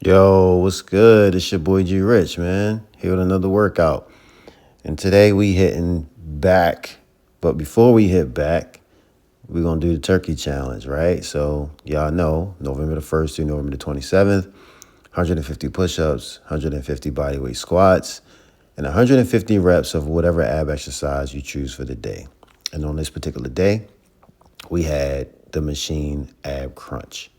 Yo, what's good? It's your boy G Rich, man. Here with another workout. And today we hitting back. But before we hit back, we're gonna do the turkey challenge, right? So y'all know November the 1st through November the 27th, 150 push-ups, 150 bodyweight squats, and 150 reps of whatever ab exercise you choose for the day. And on this particular day, we had the machine ab crunch.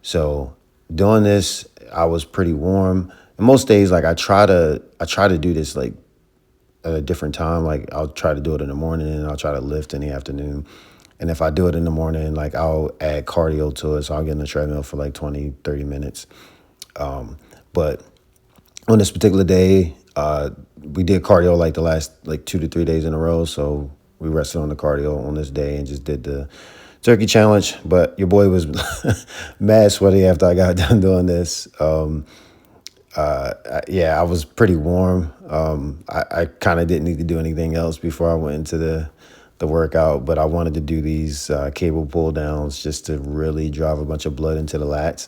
So doing this, I was pretty warm. And most days, like I try to do this like at a different time. Like I'll try to do it in the morning and I'll try to lift in the afternoon. And if I do it in the morning, like I'll add cardio to it. So I'll get in the treadmill for like 20, 30 minutes. But on this particular day, we did cardio like the last like 2 to 3 days in a row. So we rested on the cardio on this day and just did the turkey challenge. But your boy was mad sweaty after I got done doing this. Yeah, I was pretty warm. I kind of didn't need to do anything else before I went into the workout, but I wanted to do these cable pull downs just to really drive a bunch of blood into the lats.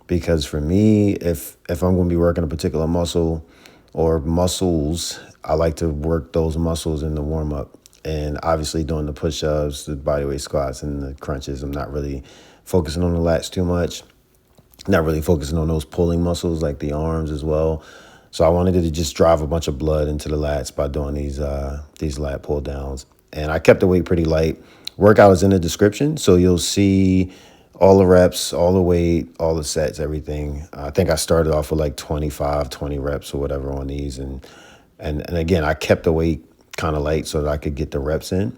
Because for me, if I'm going to be working a particular muscle or muscles, I like to work those muscles in the warm up. And obviously, doing the push ups, the bodyweight squats, and the crunches, I'm not really focusing on the lats too much. Not really focusing on those pulling muscles like the arms as well. So I wanted to just drive a bunch of blood into the lats by doing these lat pull downs. And I kept the weight pretty light. Workout is in the description, so you'll see all the reps, all the weight, all the sets, everything. I think I started off with like 25, 20 reps or whatever on these. And again, I kept the weight kind of light so that I could get the reps in.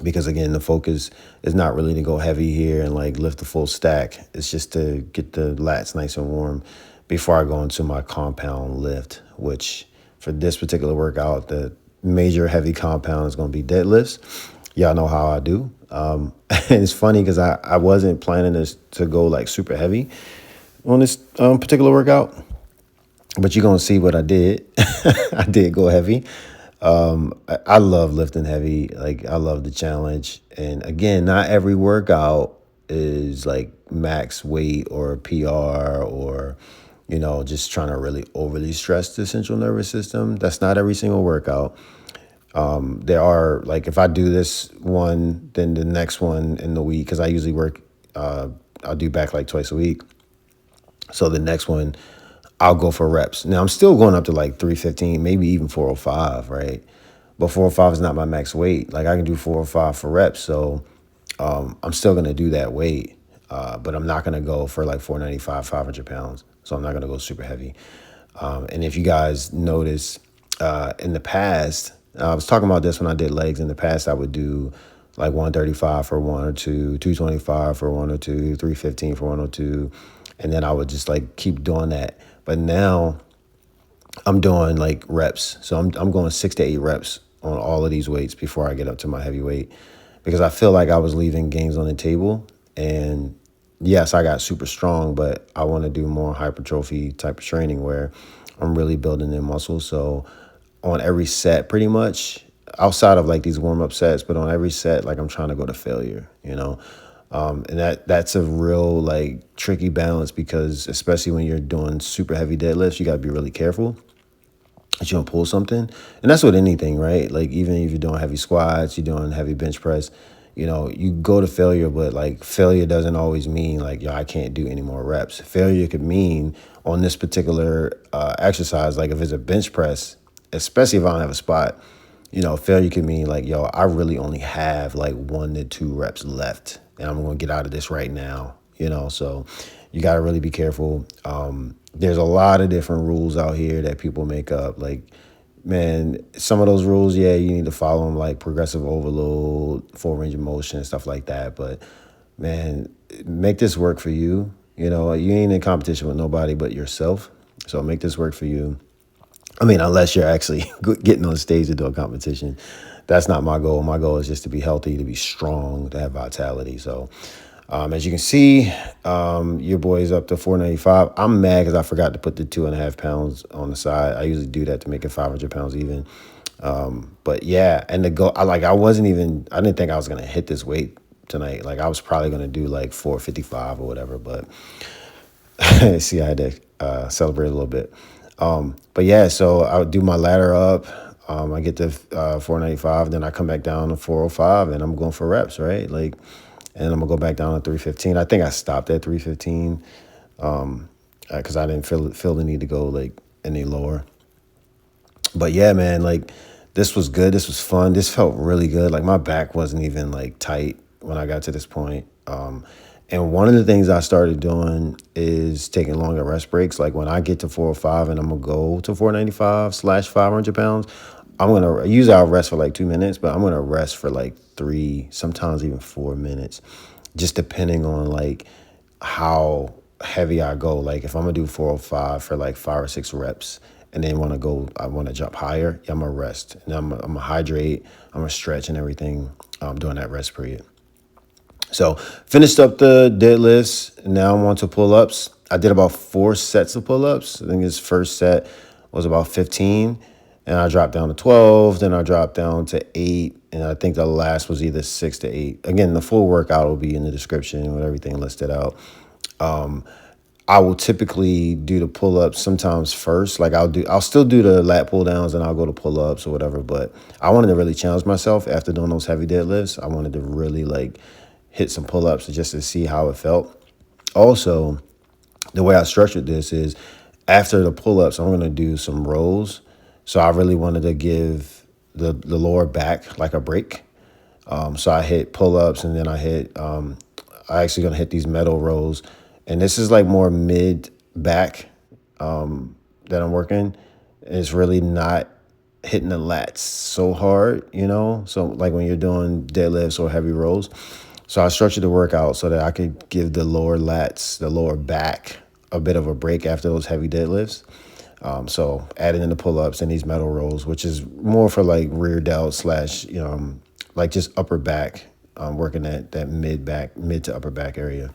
Because again, the focus is not really to go heavy here and like lift the full stack. It's just to get the lats nice and warm before I go into my compound lift, which for this particular workout, the major heavy compound is going to be deadlifts. Y'all know how I do. And it's funny because I wasn't planning this to go like super heavy on this particular workout, but you're going to see what I did. I did go heavy. I love lifting heavy. Like I love the challenge. And again, not every workout is like max weight or PR or, just trying to really overly stress the central nervous system. That's not every single workout. There are like if I do this one, then the next one in the week, because I usually work, I'll do back like twice a week. So the next one, I'll go for reps. Now I'm still going up to like 315, maybe even 405, right? But 405 is not my max weight. Like I can do 405 for reps. So I'm still going to do that weight. But I'm not going to go for like 495, 500 pounds. So I'm not going to go super heavy. And if you guys notice, in the past, I was talking about this when I did legs. In the past, I would do like 135 for one or two, 225 for one or two, 315 for one or two. And then I would just like keep doing that. But now I'm doing like reps. So I'm going 6 to 8 reps on all of these weights before I get up to my heavy weight. Because I feel like I was leaving gains on the table. And yes, I got super strong, but I want to do more hypertrophy type of training where I'm really building in muscles. So on every set, pretty much, outside of like these warm-up sets, but on every set, like I'm trying to go to failure. And that's a real like tricky balance because especially when you're doing super heavy deadlifts, you got to be really careful that you don't pull something. And that's with anything, right? Like even if you're doing heavy squats, you're doing heavy bench press, you go to failure, but like failure doesn't always mean like, yo, I can't do any more reps. Failure could mean on this particular exercise, like if it's a bench press, especially if I don't have a spot, failure could mean like, yo, I really only have like 1 to 2 reps left and I'm going to get out of this right now. So you got to really be careful. There's a lot of different rules out here that people make up. Like, man, some of those rules, yeah, you need to follow them, like progressive overload, full range of motion, stuff like that. But, man, make this work for you. You ain't in competition with nobody but yourself. So make this work for you. I mean, unless you're actually getting on stage to do a competition. That's not my goal. My goal is just to be healthy, to be strong, to have vitality. So as you can see, your boy's up to 495. I'm mad because I forgot to put the 2.5 pounds on the side. I usually do that to make it 500 pounds even. But yeah, and the goal, I didn't think I was going to hit this weight tonight. Like I was probably going to do like 455 or whatever, but See, I had to celebrate a little bit. But yeah, so I would do my ladder up. I get to 495, then I come back down to 405, and I'm going for reps, right? Like, and I'm gonna go back down to 315. I think I stopped at 315 because I didn't feel the need to go like any lower. But yeah, man, like this was good. This was fun. This felt really good. Like my back wasn't even like tight when I got to this point. And one of the things I started doing is taking longer rest breaks. Like when I get to 405 and I'm gonna go to 495 slash 500 pounds, I'm gonna usually I'll rest for like 2 minutes, but I'm gonna rest for like 3, sometimes even 4 minutes, just depending on like how heavy I go. Like if I'm gonna do 405 for like 5 or 6 reps and then I wanna jump higher, yeah, I'm gonna rest. And I'm gonna hydrate, I'm gonna stretch and everything during that rest period. So finished up the deadlifts. Now I'm on to pull-ups. I did about 4 sets of pull-ups. I think his first set was about 15. And I dropped down to 12. Then I dropped down to 8. And I think the last was either 6 to 8. Again, the full workout will be in the description with everything listed out. I will typically do the pull-ups sometimes first. Like I'll still do the lat pull downs and I'll go to pull-ups or whatever. But I wanted to really challenge myself after doing those heavy deadlifts. I wanted to really like hit some pull-ups just to see how it felt. Also, the way I structured this is after the pull-ups, I'm going to do some rows. So I really wanted to give the lower back like a break. So I hit pull-ups and then I actually going to hit these Meadows Rows. And this is like more mid back that I'm working. It's really not hitting the lats so hard, you know? So like when you're doing deadlifts or heavy rows. So I structured the workout so that I could give the lower lats, the lower back, a bit of a break after those heavy deadlifts. So adding in the pull-ups and these Meadows Rows, which is more for like rear delt slash, like just upper back, working that mid to upper back area.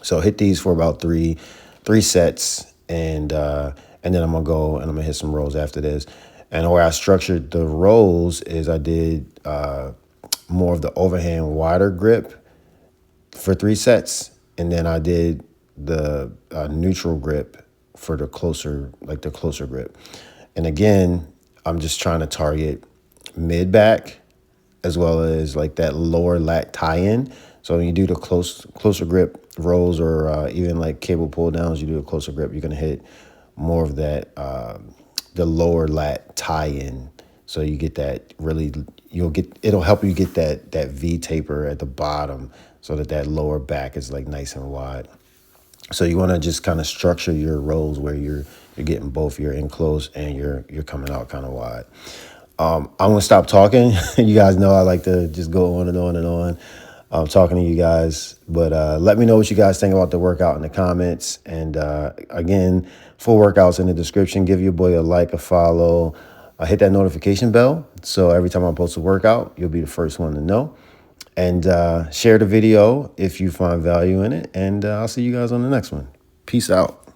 So hit these for about three sets, and then I'm gonna go and I'm gonna hit some rows after this. And the way I structured the rows is I did more of the overhand wider grip for 3 sets, and then I did the neutral grip for the closer grip. And again, I'm just trying to target mid back as well as like that lower lat tie-in. So when you do the closer grip rows or even like cable pull downs, you do a closer grip, you're gonna hit more of that the lower lat tie-in. So you get that it'll help you get that V taper at the bottom so that lower back is like nice and wide. So you want to just kind of structure your rows where you're getting both your in close and you're coming out kind of wide. I'm gonna stop talking. You guys know I like to just go on and on and on. Talking to you guys, but let me know what you guys think about the workout in the comments. And again, full workouts in the description. Give your boy a like, a follow, hit that notification bell, so every time I post a workout, you'll be the first one to know. And share the video if you find value in it. And I'll see you guys on the next one. Peace out.